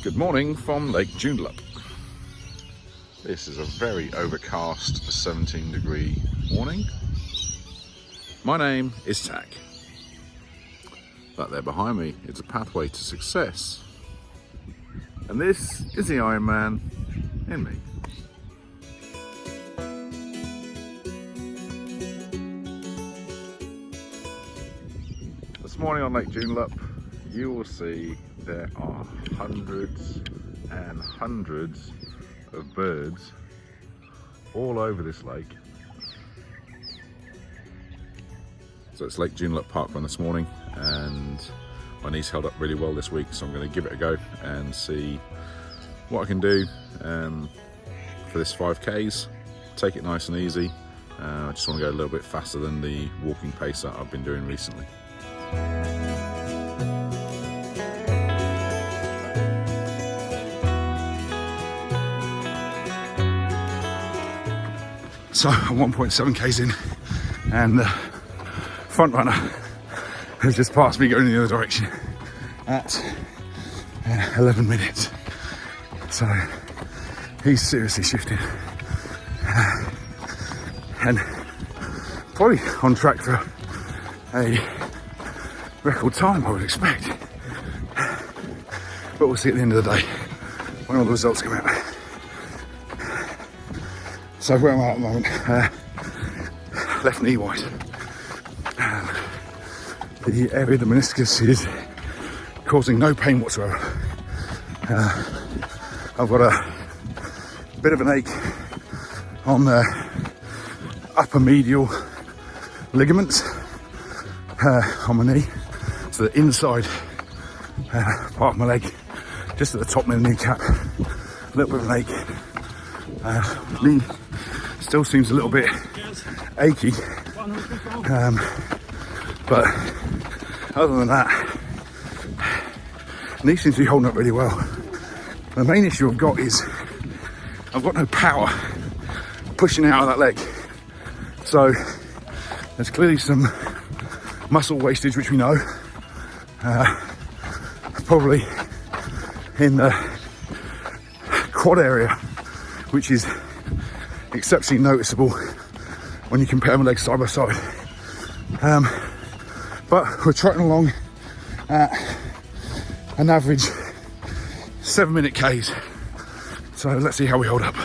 Good morning from Lake Joondalup. This is a very overcast 17-degree morning. My name is Tack. That there behind me is a pathway to success. And this is the Ironman in me. This morning on Lake Joondalup, you will see there are hundreds and hundreds of birds all over this lake. So it's Lake Joondalup Park Run this morning, and my knee's held up really well this week, so I'm going to give it a go and see what I can do for this 5Ks. Take it nice and easy. I just want to go a little bit faster than the walking pace that I've been doing recently. So I'm 1.7 Ks in, and the front runner has just passed me going in the other direction at 11 minutes. So he's seriously shifting and probably on track for a record time, I would expect. But we'll see at the end of the day when all the results come out. So where am I at the moment? Left knee wide. The area of the meniscus is causing no pain whatsoever. I've got a bit of an ache on the upper medial ligaments on my knee. So the inside part of my leg, just at the top of my kneecap, a little bit of an ache. Knee still seems a little bit achy, but other than that, knee seems to be holding up really well. The main issue I've got is I've got no power pushing out of that leg, so there's clearly some muscle wastage, which we know, probably in the quad area, which is exceptionally noticeable when you compare my legs side by side. But we're trotting along at an average 7-minute Ks. So let's see how we hold up.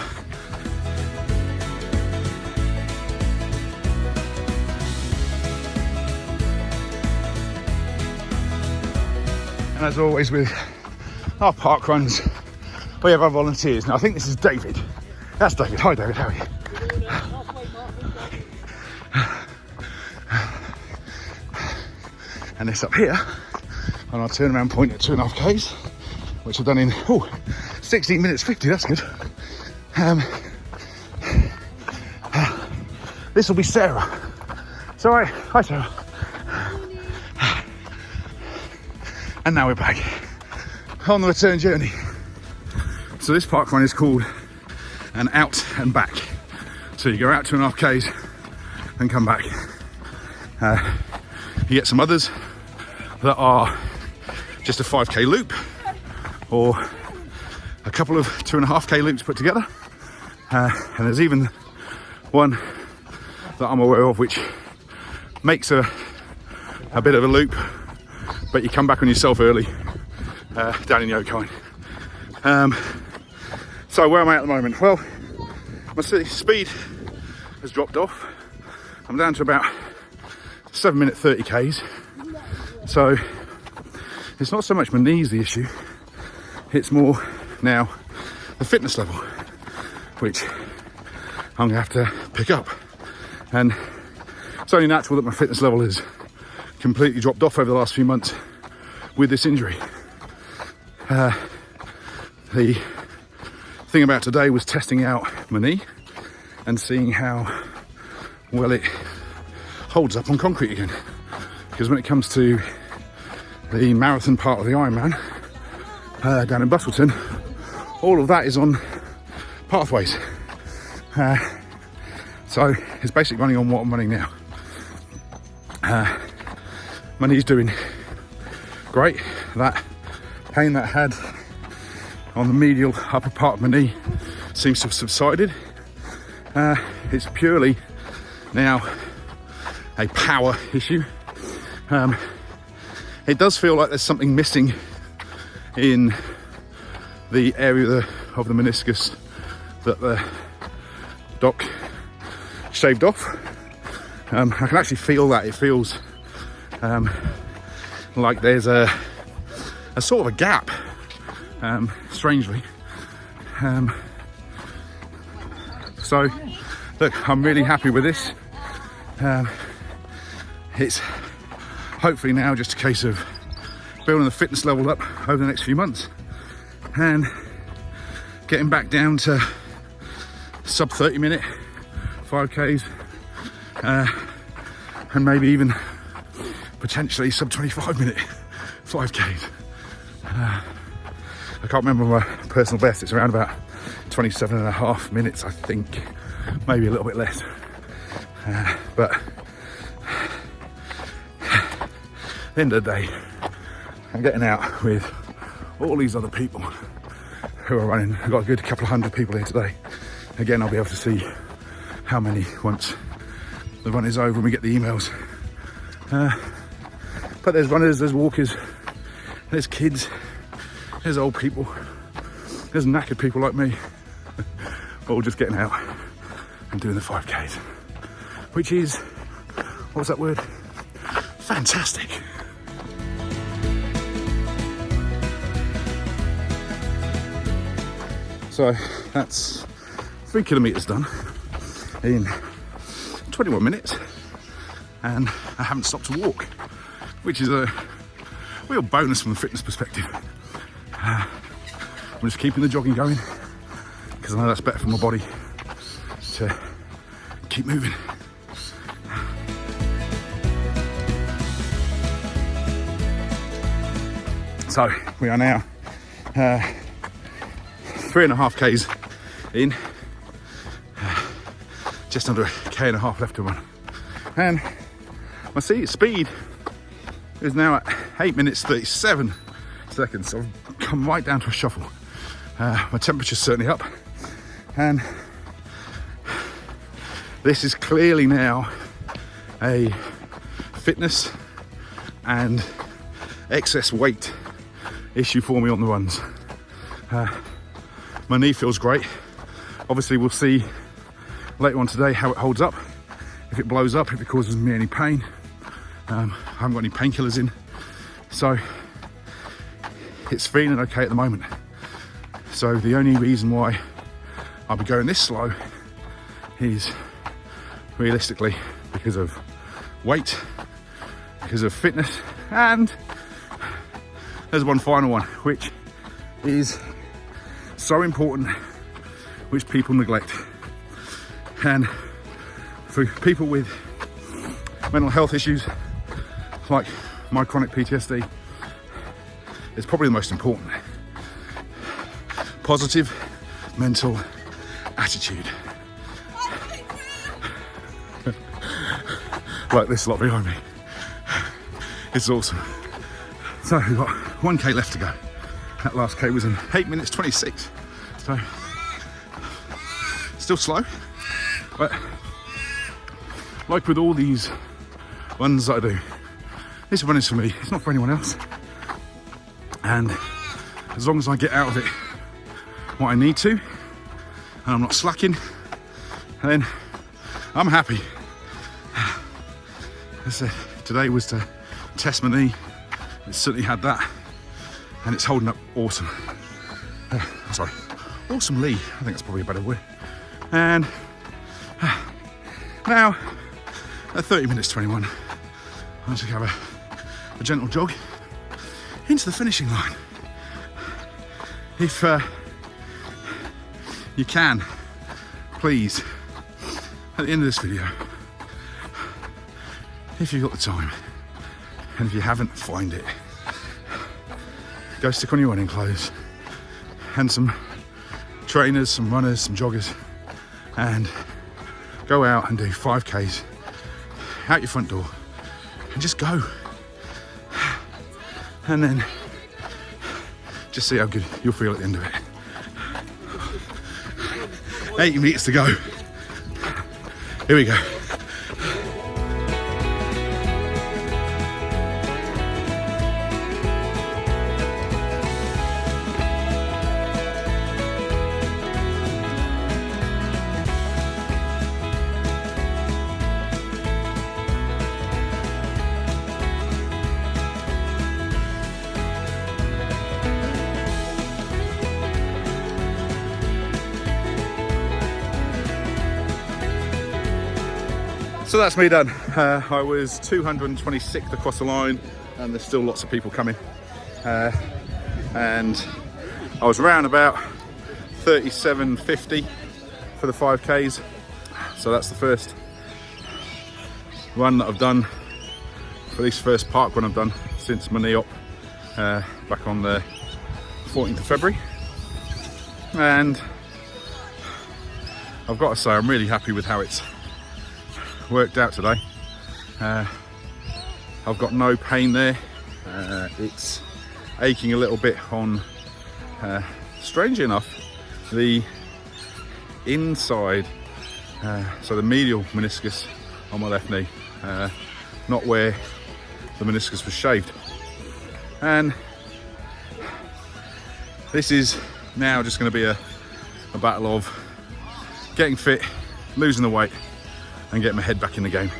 And as always with our park runs, we have our volunteers. Now I think this is David. That's David. Hi David, how are you? And this up here on our turnaround point at 2.5 Ks, which I've done in 16 minutes 50, that's good. This will be Sarah. So hi Sarah. And now we're back on the return journey. So this park run is called an out and back. So you go out 2.5 Ks and come back. You get some others that are just a 5K loop or a couple of 2.5K loops put together. And there's even one that I'm aware of which makes a bit of a loop, but you come back on yourself early down in Yokine. So where am I at the moment? Well, my speed has dropped off. I'm down to about 7-minute 30 Ks. So it's not so much my knees the issue, it's more now the fitness level, which I'm gonna have to pick up. And it's only natural that my fitness level has completely dropped off over the last few months with this injury. The thing about today was testing out my knee and seeing how well it holds up on concrete again. Because when it comes to the marathon part of the Ironman down in Busselton, all of that is on pathways. So it's basically running on what I'm running now. My knee's doing great. That pain that I had on the medial upper part of my knee seems to have subsided. It's purely now a power issue. It does feel like there's something missing in the area of the meniscus that the doc shaved off. I can actually feel that. It feels like there's a sort of a gap, strangely. So look, I'm really happy with this. It's hopefully now just a case of building the fitness level up over the next few months and getting back down to sub 30 minute 5Ks, and maybe even potentially sub 25 minute 5Ks. I can't remember my personal best. It's around about 27 and a half minutes, I think, maybe a little bit less. But at the end of the day, I'm getting out with all these other people who are running. I've got a good couple of hundred people here today. Again, I'll be able to see how many once the run is over and we get the emails. But there's runners, there's walkers, there's kids, there's old people, there's knackered people like me, all just getting out and doing the 5Ks, which is, what's that word? Fantastic. So that's 3 kilometers done in 21 minutes, and I haven't stopped to walk, which is a real bonus from the fitness perspective. I'm just keeping the jogging going because I know that's better for my body to keep moving. So we are now 3.5 Ks in, just under a K and a half left to run, and my speed is now at 8 minutes 37 seconds, so I've come right down to a shuffle. My temperature's certainly up, and this is clearly now a fitness and excess weight issue for me on the runs. My knee feels great. Obviously we'll see later on today how it holds up, if it blows up, if it causes me any pain. I haven't got any painkillers in, so it's feeling okay at the moment. So the only reason why I'll be going this slow is realistically because of weight, because of fitness, and there's one final one which is so important, which people neglect. And for people with mental health issues like my chronic PTSD, it's probably the most important. Positive mental attitude. Like this lot behind me. It's awesome. So we've got 1K left to go. That last K was in 8 minutes 26. So still slow, but like with all these runs that I do, this run is for me, it's not for anyone else. And as long as I get out of it what I need to, and I'm not slacking, then I'm happy. As I said, today was to test my knee. It certainly had that, and it's holding up awesome. Awesomely, I think that's probably a better word. And now at 30 minutes 21, I'll just have a gentle jog into the finishing line. If you can, please, at the end of this video, if you've got the time, and if you haven't, find it. Go stick on your running clothes and some trainers, some runners, some joggers, and go out and do 5Ks out your front door and just go. And then just see how good you'll feel at the end of it. 80 meters to go. Here we go. So that's me done. I was 226th across the line, and there's still lots of people coming. And I was around about 37.50 for the 5Ks. So that's the first run that I've done, for this first park run I've done since my knee op back on the 14th of February. And I've got to say, I'm really happy with how it's worked out today. I've got no pain there. It's aching a little bit on, strangely enough, the inside, so the medial meniscus on my left knee, not where the meniscus was shaved. And this is now just going to be a battle of getting fit, losing the weight, and get my head back in the game.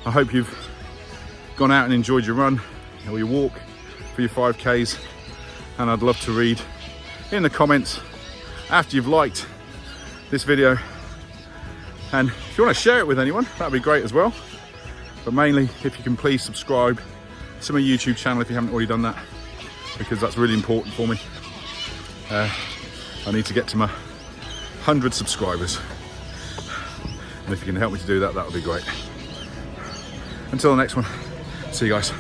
I hope you've gone out and enjoyed your run or your walk for your 5Ks, and I'd love to read in the comments after you've liked this video, and if you want to share it with anyone, that'd be great as well. But mainly, if you can please subscribe to my YouTube channel if you haven't already done that, because that's really important for me. I need to get to my 100 subscribers. And if you can help me to do that, that would be great. Until the next one, see you guys.